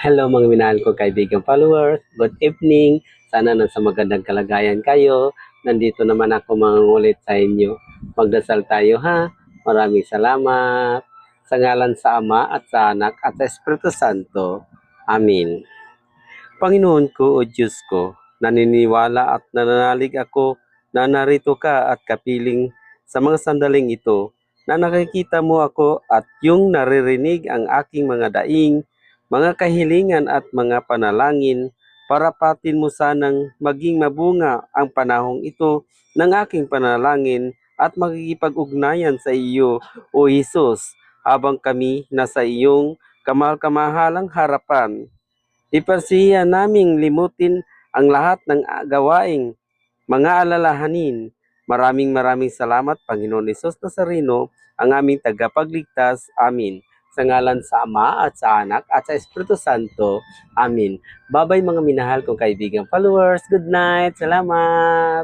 Hello mga minahal ko kaibigan followers, good evening. Sana nasa magandang kalagayan kayo. Nandito naman ako mangungulit sa inyo. Magdasal tayo ha. Maraming salamat. Sa ngalan sa Ama at sa Anak at sa Espiritu Santo. Amen. Panginoon ko o Diyos ko, naniniwala at nananalig ako na narito ka at kapiling sa mga sandaling ito na nakikita mo ako at yung naririnig ang aking mga daing, mga kahilingan at mga panalangin para patin mo sanang maging mabunga ang panahong ito ng aking panalangin at makikipag-ugnayan sa iyo, O Jesus, habang kami nasa iyong kamahal-kamahalang harapan. Ipersiya naming limutin ang lahat ng gawaing mga alalahanin. Maraming salamat, Panginoon Hesus Nazareno, ang aming tagapagligtas. Amin. Sa ngalan sa Ama at sa Anak at sa Espiritu Santo. Amin. Babay mga minahal kong kaibigan followers. Good night. Salamat.